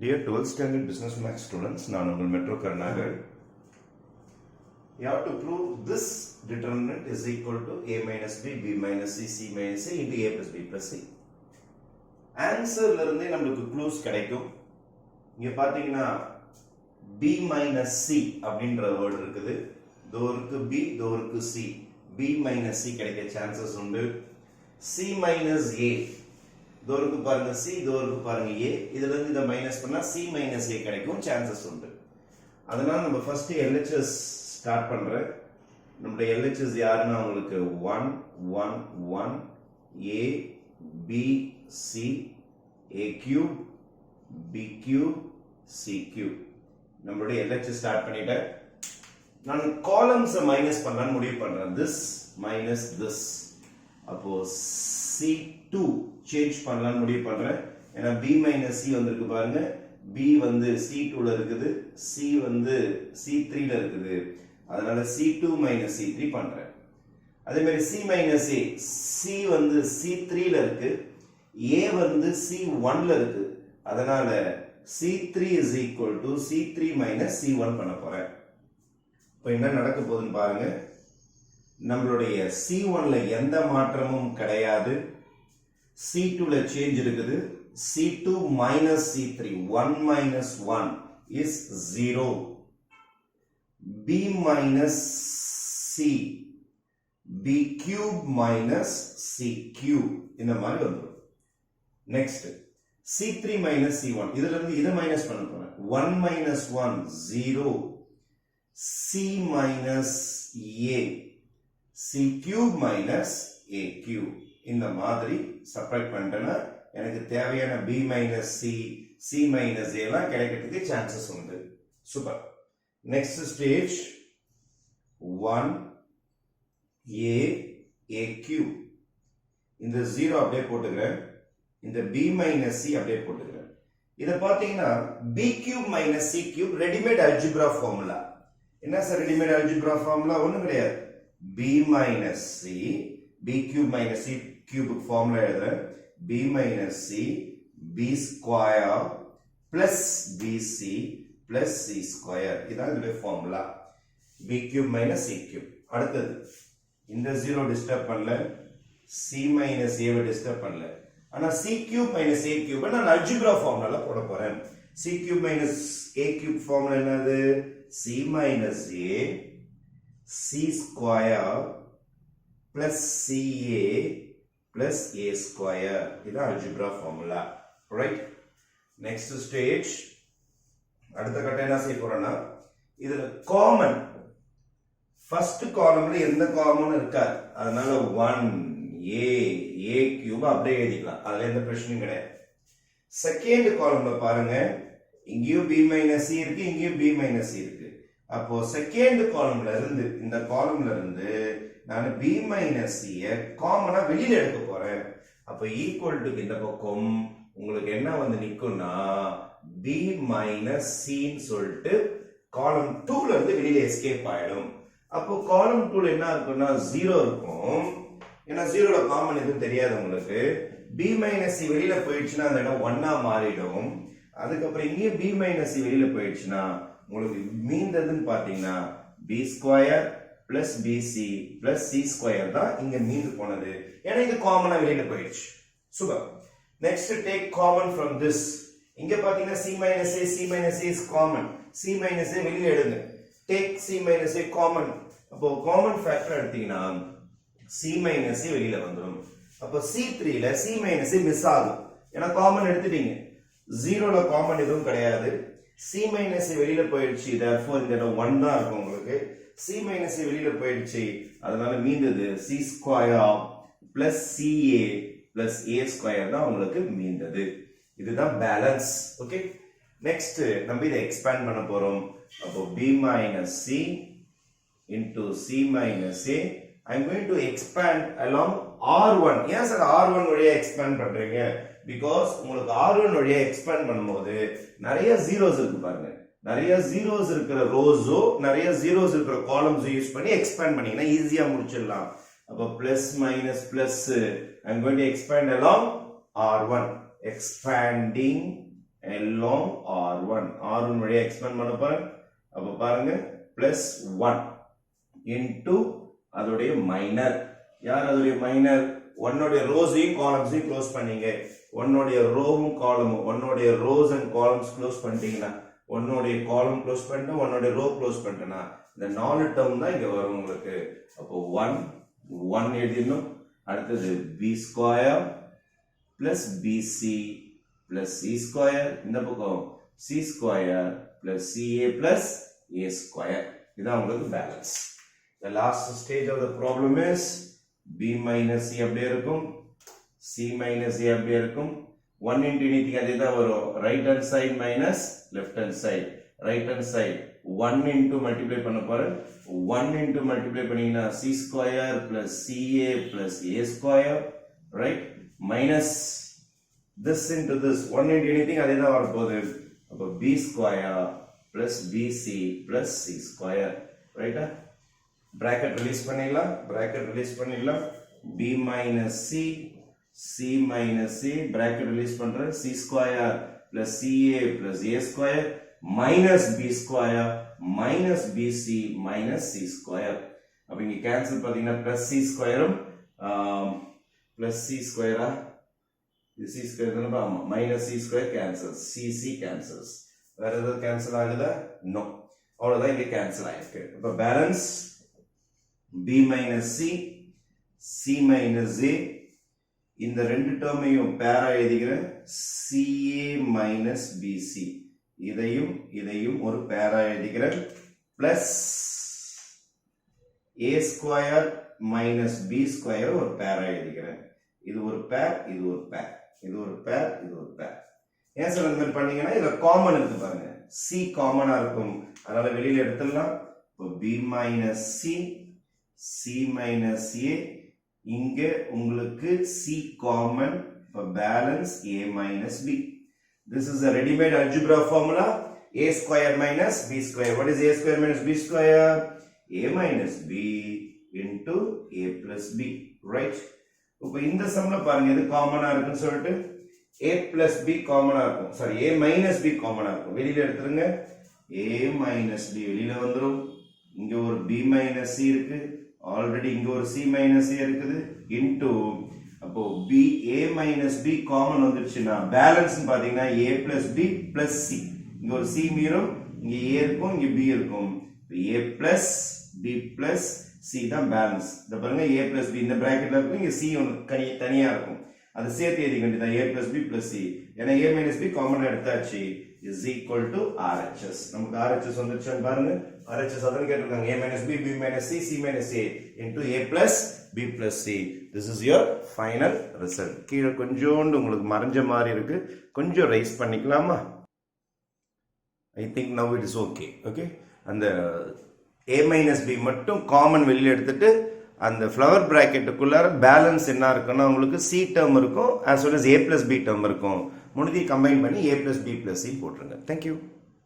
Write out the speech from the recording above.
Dear 12th standard business math students, நான் உங்கள் metro Karunakar. You have to prove this determinant is equal to a minus b, b minus c, c minus a into a plus b plus c. ஆன்சர்ல இருந்தே நமக்கு clues கிடைக்கும். இங்க பாத்தீங்கன்னா b minus c அப்படின்ற word இருக்குது. தோ இருக்கு b, தோ இருக்கு c. b minus c கிடைக்க சான்சஸ் உண்டு. c minus a தோருக்கு பாருங்க c, தோருக்கு பாருங்க a. இதுல இருந்து இத மைனஸ் பண்ணா c minus a கிடைக்கும் சான்சஸ் உண்டு. அதனால நம்ம ஃபர்ஸ்ட் LHS ஸ்டார்ட் பண்றேன். நம்மளுடைய LHS யாருன்னா உங்களுக்கு 1 1 1 a b c a cube b cube c cube. நம்மளுடைய LHS ஸ்டார்ட் பண்ணிட்டேன். நான் காலம்ஸ் மைனஸ் பண்ணலாம்னு முடிவு பண்றேன். this minus this. அப்போ c2 சேஞ்ச் பண்ணலாம்னு முடிவு பண்றேன். ஏன்னா b minus c வந்திருக்கு பாருங்க. b வந்து c2 ல இருக்குது, c வந்து c3 ல இருக்குது. அதனால c2 minus c3 பண்றேன். அதே மாதிரி c minus a, c வந்து c3 ல இருக்கு, a வந்து c1 ல இருக்கு. அதனால c3 is equal to c3 minus c1 பண்ண போறேன். இப்போ என்ன நடக்க போகுதுன்னு பாருங்க. நம்மளுடைய c1 ல எந்த மாற்றமும் கிடையாது. c2 ல சேஞ்ச் இருக்குது. c2 minus c3, 1 minus 1 is 0. b minus c, b cube minus c cube இந்த மாதிரி வந்துரும். நெக்ஸ்ட் c3 minus c1, இதுல இருந்து இத மைனஸ் பண்ண போறேன். 1 minus 1 0, c minus a, c cube minus a cube இந்த மாதிரி செப்பரேட் பண்ணிட்டேன்னா எனக்கு தேவையான b minus c, c minus a எல்லாம் கிடைக்கிறதுக்கு சான்சஸ் உண்டு. Super. Next stage 1 a a cube. இந்த 0 அப்படியே போட்டுக்கிறேன். இந்த b minus c அப்படியே போட்டுக்கிறேன். இத பாத்தீங்கன்னா b cube minus c cube readymade algebra formula. என்ன சார் ரெடிமேட் அல்ஜிப்ரா ஃபார்முலா? ஒண்ணும் கிடையாது. b minus c, b cube minus c cube formula எழுதுறேன். b minus c, b square plus bc plus c square. இதான் இதோட formula. b cube minus c cube. அடுத்தது இந்த 0 disturb பண்ணல, c minus a வை disturb பண்ணல. ஆனா c cube minus a cube நான் அல்ஜிப்ரா ஃபார்முலால போட போறேன். c cube minus a cube formula என்னது? c minus a c square plus ca plus a square. இதான் algebra formula. Right. Next stage. அடுத்த கட்டம் என்ன செய்ய போறேன்னா, இதுல காமன் ஃபர்ஸ்ட் காலம்ல எந்த காமனும் இருக்காது. அதனால 1 a cube அப்படியே எழுதிக்கலாம். அதுல எந்த பிரச்சனையும் கிடையாது. செகண்ட் காலம்ல பாருங்க, இங்கேயும் b minus c இருக்கு, இங்கேயும் b minus c இருக்கு. அப்போ செகண்ட் காலம்ல இருந்து இந்த காலம்ல இருந்து நான் b minus c காமனா வெளியில எடுக்க போறேன். அப்ப ஈக்குவல் டு இந்த பக்கம் உங்களுக்கு என்ன வந்து நிக்கும்னா b minus c ன்னு சொல்லிட்டு காலம் 2 ல இருந்து வெளியில எஸ்கேப் ஆயிடும். அப்போ காலம் 2 ல என்ன இருக்கும்னா 0 இருக்கும். ஏன்னா 0 ல காமன் எதுவும் தெரியாது உங்களுக்கு. b minus c வெளியில போயிடுச்சுன்னா அந்த இடம் 1 ஆ மாறிடும். அதுக்கப்புறம் இங்கே b minus c வெளியில போயிடுச்சுன்னா உங்களுக்கு மீந்ததுன்னு பாத்தீங்கன்னா b square plus bc plus c square தான் இங்க மீந்து போனது. ஏன்னா இது காமனா வெளியில போயிடுச்சு. Super. Next take common from this. இங்க பாத்தீங்கன்னா c minus a, c minus a is common. c minus a வெளியில எடுங்க. Take c minus a common. அப்போ காமன் ஃபேக்டர் எடுத்தீங்கன்னா c minus a வெளியில வந்துரும். அப்போ c3 ல c minus a மிஸ் ஆகும். ஏன்னா காமன் எடுத்துட்டீங்க. 0 ல காமன் எதுவும் கிடையாது. c minus a வெளியில போயிடுச்சு. therefore இந்த இடம் 1 தான் இருக்கும் உங்களுக்கு. c minus a வெளியில போயிடுச்சு. அதனால மீந்தது c square plus ca plus a square தான் உங்களுக்கு மீந்தது. இதுதான் பேலன்ஸ். ஓகே. நெக்ஸ்ட் நம்ம இதை எக்ஸ்பேண்ட் பண்ண போறோம். அப்போ b minus c into c minus a. I'm going to expand along r1. ஏன் சார் r1 வழியா எக்ஸ்பேண்ட் பண்றீங்க? because உங்களுக்கு r1 வழியா எக்ஸ்பேண்ட் பண்ணும்போது நிறைய zeros இருக்கு பாருங்க. நிறைய zeros இருக்கிற ரோஸோ நிறைய zeros இருக்கிற காலம்ஸ் யூஸ் பண்ணி எக்ஸ்பேண்ட் பண்ணீங்கன்னா ஈஸியா முடிச்சிடலாம். அப்ப plus minus plus I'm going to expand along r1. Expanding along R1 R1 வழியா எக்ஸ்பேண்ட் பண்ண போறேன். அப்ப பாருங்க plus 1 into அதோடைய மைனர். யார் அதோடைய மைனர்? 1 உடைய ரோஸையும் காலம்ஸையும் க்ளோஸ் பண்ணீங்க. 1 உடைய ரோவும் காலமும் 1 உடைய ரோஸ் அண்ட் காலம்ஸ் க்ளோஸ் பண்ணிட்டீங்கன்னா 1 உடைய காலம் க்ளோஸ் பண்ணிட்டு 1 உடைய ரோ க்ளோஸ் பண்ணிட்டேன்னா இந்த 4 டேர்ம் தான் இங்க வரும் உங்களுக்கு. அப்போ 1 எழுதிடணும். அடுத்தது b square plus bc plus c square, இந்த பக்கம் c square plus ca plus a square. இதான் உங்களுக்கு balance. The last stage of the problem is b minus c அப்படியே இருக்கும், c minus a அப்படியே இருக்கும். 1 into anything அதே தான் வரும். right hand side minus left hand side. right hand side 1 into multiply பண்ண போறேன். 1 into multiply பண்ணீங்கன்னா c square plus ca plus a square, right? Minus this into this 1 into anything அதே தான் வரப்போகுது. அப்போ b square plus bc plus c square, right? bracket release பண்ணிடலாம். bracket release பண்ணிடலாம். b minus c c minus c bracket release பண்றேன். c square plus ca plus a square minus b square minus bc minus c square. அப்ப இங்க cancel பாத்தீங்கன்னா plus c square plus c square இது c square தானே, ஆமா, minus c square cancels, c cancels. வேற ஏதாவது cancel ஆகுதா? No. அவ்வளவுதான் இங்க கேன்சல் ஆயிருக்கு. அப்ப balance b minus c c minus a, இந்த ரெண்டு டேர்மையும் பேரா எழுதிக்கிறேன். ca minus bc, இதையும் ஒரு பேரா எழுதிக்கிறேன். Plus a square minus b square ஒரு பேரா எழுதிக்கிறேன். இது ஒரு பேர், இது ஒரு பேர், இது ஒரு பேர், இது ஒரு பேர். ஏன் சார் அந்த மாதிரி பண்ணீங்கன்னா இதுல காமன் இருக்கு பாருங்க, c காமனா இருக்கும், அதனால வெளியில எடுத்துடலாம். b minus c c minus a, இங்க உங்களுக்கு c common, balance a minus b. This is a ready-made algebra formula. A square minus b square. What is a square minus b square? A minus b into a plus b. Right? இப்போ இந்த சம்ல பாருங்க இது காமனா இருக்குன்னு சொல்லிட்டு a plus b காமனா இருக்கும். Sorry, a minus b காமனா இருக்கும். வெளியில எடுத்துருங்க. a minus b வெளியில வந்துரும். இங்க ஒரு b minus c இருக்கு. ஆல்ரெடி இங்க ஒரு c minus a இருக்குது. into அப்போ b a minus b common வந்துருச்சுன்னா பேலன்ஸ் பாத்தீங்கன்னா a plus b plus c. இங்க ஒரு c மீறும், இங்க a இருக்கும், இங்க b இருக்கும். a plus b plus c தான் பேலன்ஸ். இத பாருங்க, a plus b இந்த பிராக்கெட்ல இருக்கும், இங்க c ஒன்னு தனியா இருக்கும். அது சேர்த்து எழுதி வேண்டியதா a plus b plus c. ஏன்னா a minus b காமன் எடுத்தாச்சு is equal to RHS. நமக்கு RHS வந்துருச்சுன்னு பாருங்க. RHS அதான் கேட்டிருக்காங்க. a minus b b minus c c minus a into a plus b plus c. This is your final result. கீழே கொஞ்சோண்டு உங்களுக்கு மறைஞ்ச மாதிரி இருக்கு, கொஞ்சம் ரைஸ் பண்ணிக்கலாமா? I think now it is okay. Okay, அந்த a minus b மட்டும் common வெளியில எடுத்துட்டு அந்த ஃப்ளவர் பிராக்கெட்டுக்குள்ளார பேலன்ஸ் என்ன இருக்குன்னா உங்களுக்கு c டேர்ம் இருக்கும் as well as a plus b term இருக்கும். மூணுத்தையும் கம்பைன் பண்ணி a plus b plus c போட்டுருங்க. Thank you.